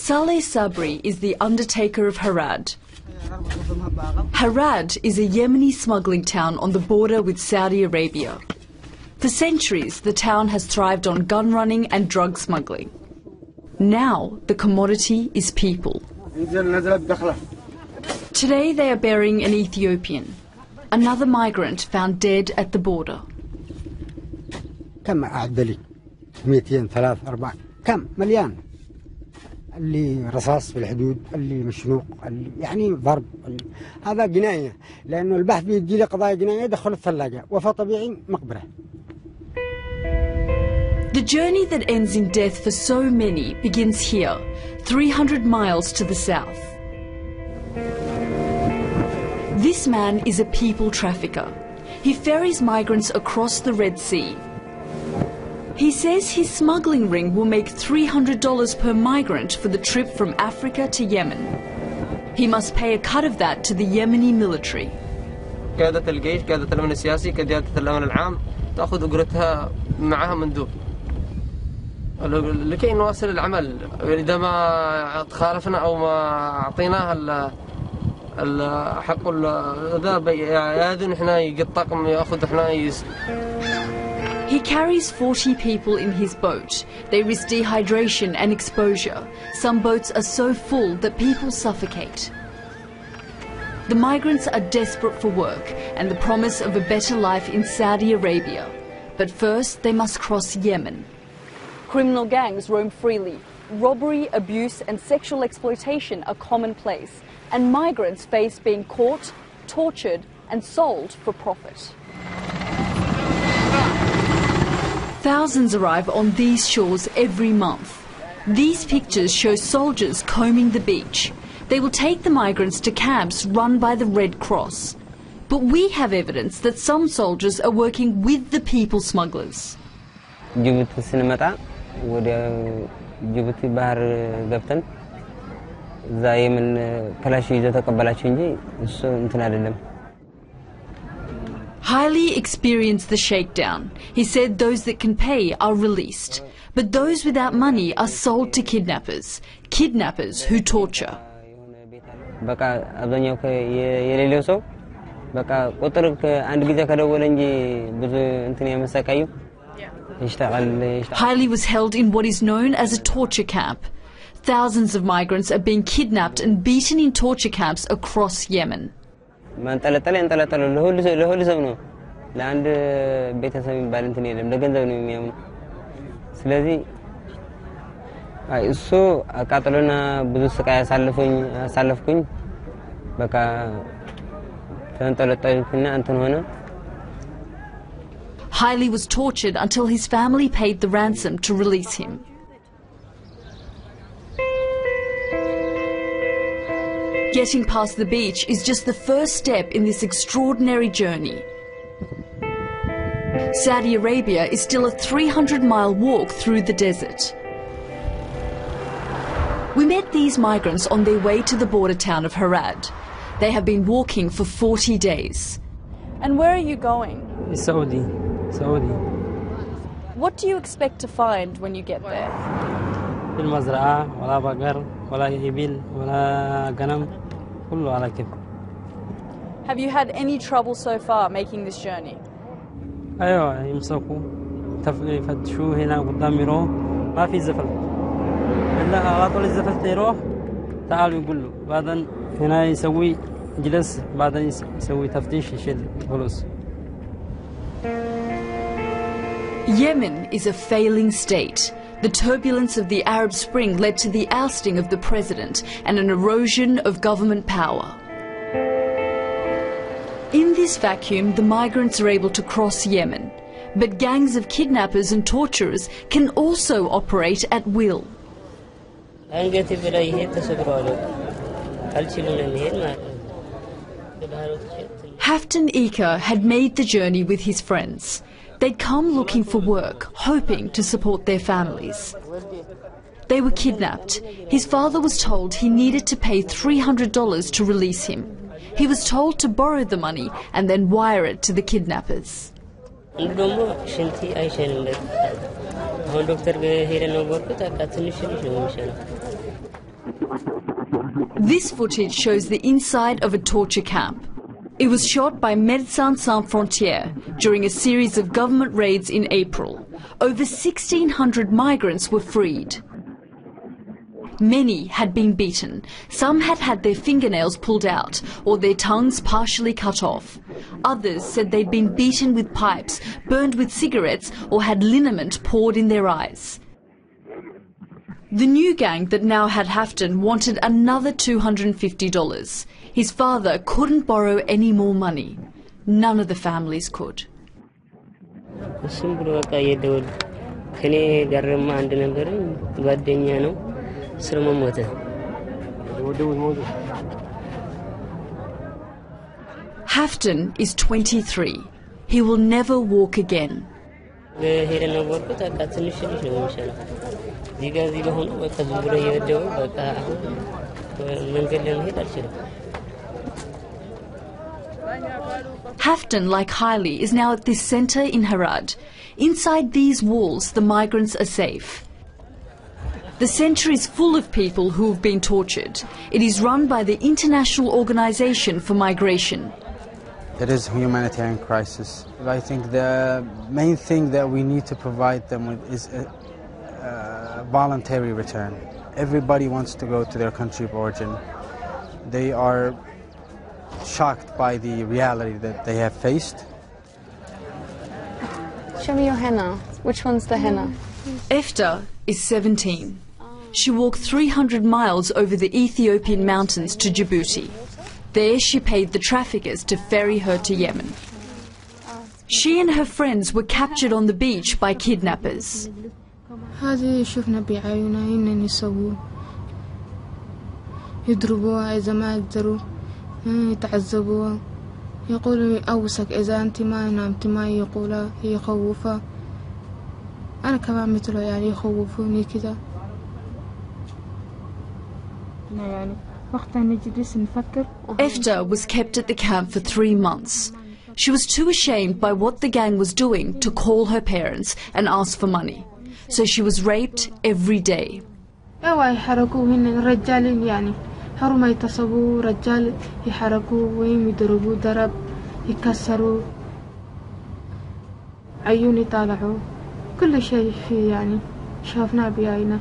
Saleh Sabri is the undertaker of Harad. Harad is a Yemeni smuggling town on the border with Saudi Arabia. For centuries, the town has thrived on gun running and drug smuggling. Now, the commodity is people. Today, they are burying an Ethiopian, another migrant found dead at the border. كم أعد لي 200 3 4 كم مليان اللي رصاص في الحدود اللي مشنوق اللي يعني ضرب هذا جناية لأنه البحث بيجي لي قضايا جناية دخل الثلاجة وفاة طبيعي مقبرة. The journey that ends in death for so many begins here, 300 miles to the south. This man is a people trafficker. He ferries migrants across the Red Sea. He says his smuggling ring will make $300 per migrant for the trip from Africa to Yemen. He must pay a cut of that to the Yemeni military. قيادة الجيش، قيادة الأمن السياسي، قيادة الأمن العام تأخذ أجرتها معها مندوب لكي نواصل العمل. إذا ما تخالفنا أو ما أعطيناها الحق هذا يأذن إحنا يقطقم يأخذ إحنا. He carries 40 people in his boat. They risk dehydration and exposure. Some boats are so full that people suffocate. The migrants are desperate for work and the promise of a better life in Saudi Arabia. But first, they must cross Yemen. Criminal gangs roam freely. Robbery, abuse and sexual exploitation are commonplace. And migrants face being caught, tortured and sold for profit. Thousands arrive on these shores every month. These pictures show soldiers combing the beach. They will take the migrants to camps run by the Red Cross. But we have evidence that some soldiers are working with the people smugglers. Haile experienced the shakedown. He said those that can pay are released, but those without money are sold to kidnappers who torture. Haile was held in what is known as a torture camp. Thousands of migrants are being kidnapped and beaten in torture camps across Yemen. Haile was tortured until his family paid the ransom to release him. Getting past the beach is just the first step in this extraordinary journey. Saudi Arabia is still a 300-mile walk through the desert. We met these migrants on their way to the border town of Harad. They have been walking for 40 days. And where are you going? Saudi. What do you expect to find when you get there? المزرعة ولا بقر ولا إبل ولا غنم كله على كيف. Have you had any trouble so far making this journey? أيوة يمسكوا يفتشوا هنا قدام يروح ما في زفل إلا على طول الزفل يروح تعالوا يقولوا بعدين هنا يسوي جلس بعدين يسوي تفتيش يشيل فلوس. Yemen is a failing state. The turbulence of the Arab Spring led to the ousting of the president and an erosion of government power. In this vacuum, the migrants are able to cross Yemen, but gangs of kidnappers and torturers can also operate at will. Haftan Ika had made the journey with his friends. They'd come looking for work, hoping to support their families. They were kidnapped. His father was told he needed to pay $300 to release him. He was told to borrow the money and then wire it to the kidnappers. This footage shows the inside of a torture camp. It was shot by Médecins Sans Frontières during a series of government raids in April. Over 1,600 migrants were freed. Many had been beaten. Some had had their fingernails pulled out or their tongues partially cut off. Others said they'd been beaten with pipes, burned with cigarettes, or had liniment poured in their eyes. The new gang that now had Hafton wanted another $250. His father couldn't borrow any more money. None of the families could. Hafton is 23. He will never walk again. Hafton, like Haile, is now at this centre in Harad. Inside these walls, the migrants are safe. The centre is full of people who have been tortured. It is run by the International Organization for Migration. It is a humanitarian crisis. I think the main thing that we need to provide them with is a voluntary return. Everybody wants to go to their country of origin. They are shocked by the reality that they have faced. Show me your henna. Which one's the henna? Efta is 17. She walked 300 miles over the Ethiopian mountains to Djibouti. There she paid the traffickers to ferry her to Yemen. She and her friends were captured on the beach by kidnappers. يضربوها إذا ما يقدروا يتعذبوها يقولوا أوسك إذا أنت ما نامت ما يقولها يخوفها أنا كمان مثله يعني يخوفوني كذا يعني وقتها نجلس نفكر. Efta was kept at the camp for 3 months. She was too ashamed by what the gang was doing to call her parents and ask for money. So she was raped every day. أيوة يحرقوا هن رجال يعني هرما يتصبوا رجال يحرقوا وين يضربوا ضرب يكسروا عيوني طالعوا كل شيء في يعني شافنا بعينا.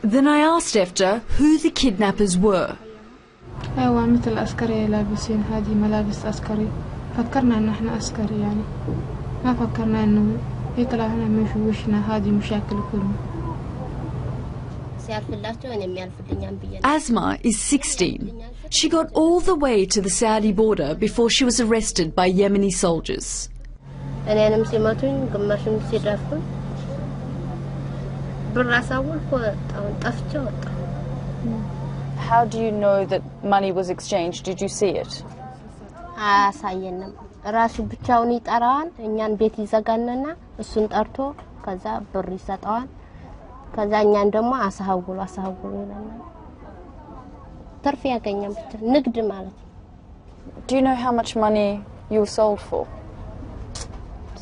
Then I asked Efta who the kidnappers were. أيوة مثل عسكري لابسين هذه ملابس عسكري فكرنا إن إحنا عسكري يعني ما فكرنا إنه يطلع لنا من في وشنا هذه مشاكل كلها. Asma is 16. She got all the way to the Saudi border before she was arrested by Yemeni soldiers. How do you know that money was exchanged? Did you see it? ራሱ ብቻውን ይጠራዋል እኛን ቤት ይዘጋንና እሱን ጠርቶ ከዛ ብር ይሰጣዋል ከዛ እኛን ደግሞ አሳውሉ ይላል ትርፍ ያገኛል ብቻ ንግድ ማለት Do you know how much money you were sold for?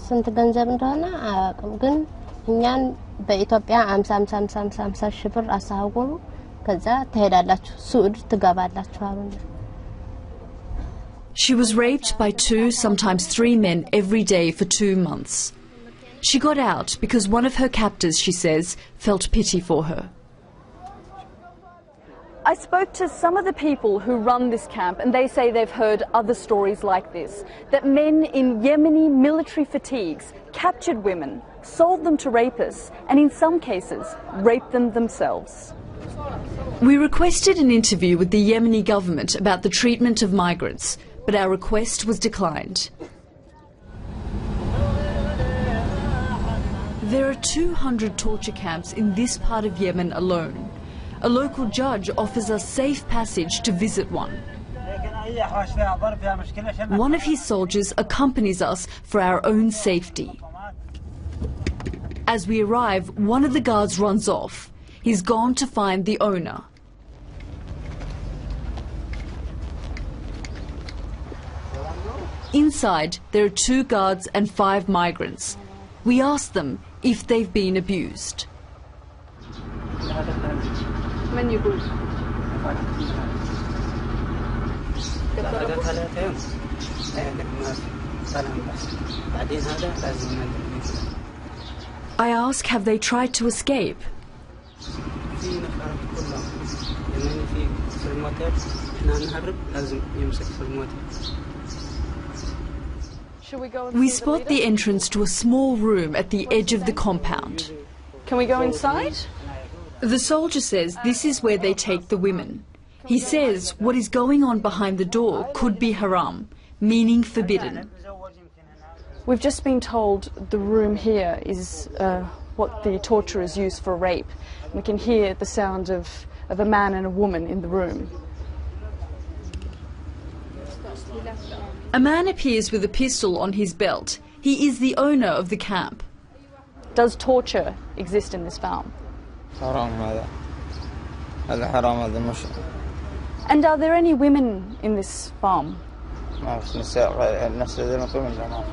ስንት ገንዘብ እንደሆነ አያውቅም ግን እኛን በኢትዮጵያ 50 ሺህ ብር አሳውሉ ከዛ ትሄዳላችሁ ሱዑድ ትገባላችሁ አሉን She was raped by 2, sometimes 3 men every day for 2 months. She got out because one of her captors, she says, felt pity for her. I spoke to some of the people who run this camp and they say they've heard other stories like this, that men in Yemeni military fatigues captured women, sold them to rapists and in some cases raped them themselves. We requested an interview with the Yemeni government about the treatment of migrants, but our request was declined. There are 200 torture camps in this part of Yemen alone. A local judge offers us safe passage to visit one. One of his soldiers accompanies us for our own safety. As we arrive, one of the guards runs off. He's gone to find the owner. Inside, there are 2 guards and 5 migrants. We ask them if they've been abused. من يقول؟ I ask, have they tried to escape? Should we go and We see the spot leader? the entrance to a small room at the edge of the compound. Can we go inside? The soldier says this is where they take the women. He says what is going on behind the door could be haram, meaning forbidden. We've just been told the room here is what the torturers use for rape. We can hear the sound of a man and a woman in the room. A man appears with a pistol on his belt. He is the owner of the camp. Does torture exist in this farm? حرام هذا حرام هذا مش And are there any women in this farm? ما في نساء الناس هذول كلهم جماعة.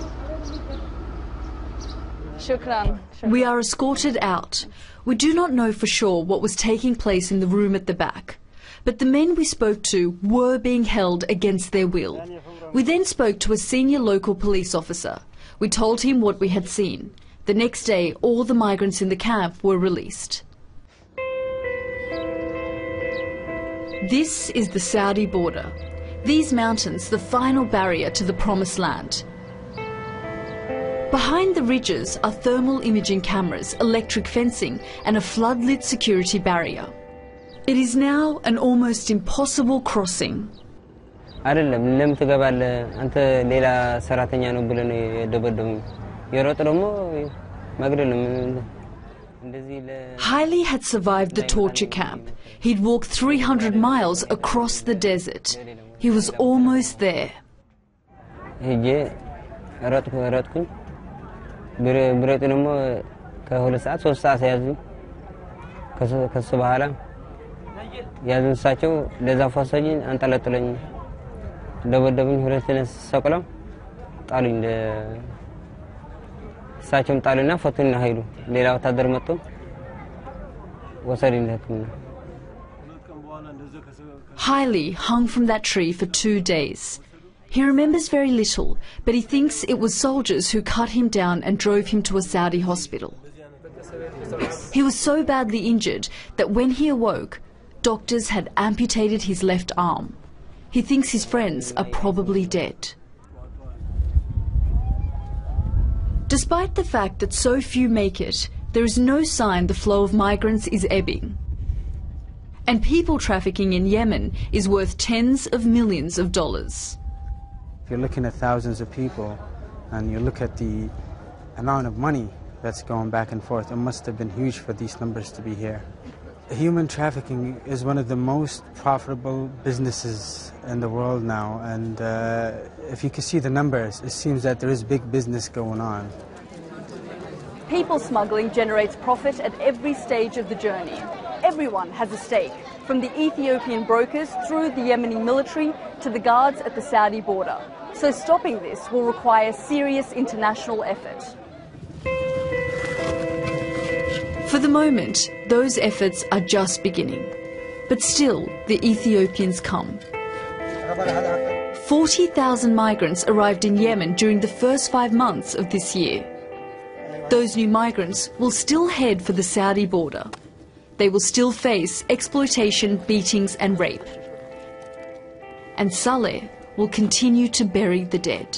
Shukran. We are escorted out. We do not know for sure what was taking place in the room at the back, but the men we spoke to were being held against their will. We then spoke to a senior local police officer. We told him what we had seen. The next day, all the migrants in the camp were released. This is the Saudi border. These mountains, the final barrier to the Promised Land. Behind the ridges are thermal imaging cameras, electric fencing and a flood-lit security barrier. It is now an almost impossible crossing. አይደለም ለምን ትገባለህ አንተ ሌላ ሰራተኛ ነው ብለው ነው የደበደሙ የሮጥ ደግሞ መግደል እንደዚህ Haile had survived the torture camp. He'd walked 300 miles across the desert. He was almost there. ሄጄ ሮጥኩኝ ብሬጥ ደግሞ ከ2 ሰዓት 3 ሰዓት ያዙኝ ከሱ በኋላ ያዙን ሳቸው ለዛ ፎሰኝ አንጠለጥለኝ ደበደቡኝ ሁለተኛ ሰቅለው ጣሉኝ ሳቸውም ጣሉና ፈቱና ሄዱ ሌላ ወታደር መጥቶ ወሰዱኝ ለሕክምና Haile hung from that tree for 2 days. He remembers very little, but he thinks it was soldiers who cut him down and drove him to a Saudi hospital. He was so badly injured that when he awoke, doctors had amputated his left arm. He thinks his friends are probably dead. Despite the fact that so few make it, there is no sign the flow of migrants is ebbing. And people trafficking in Yemen is worth tens of millions of dollars. If you're looking at thousands of people and you look at the amount of money that's going back and forth, it must have been huge for these numbers to be here. Human trafficking is one of the most profitable businesses in the world now, and if you can see the numbers, it seems that there is big business going on. People smuggling generates profit at every stage of the journey. Everyone has a stake, from the Ethiopian brokers through the Yemeni military to the guards at the Saudi border. So stopping this will require serious international effort. For the moment, those efforts are just beginning. But still, the Ethiopians come. 40,000 migrants arrived in Yemen during the first 5 months of this year. Those new migrants will still head for the Saudi border. They will still face exploitation, beatings and rape. And Saleh will continue to bury the dead.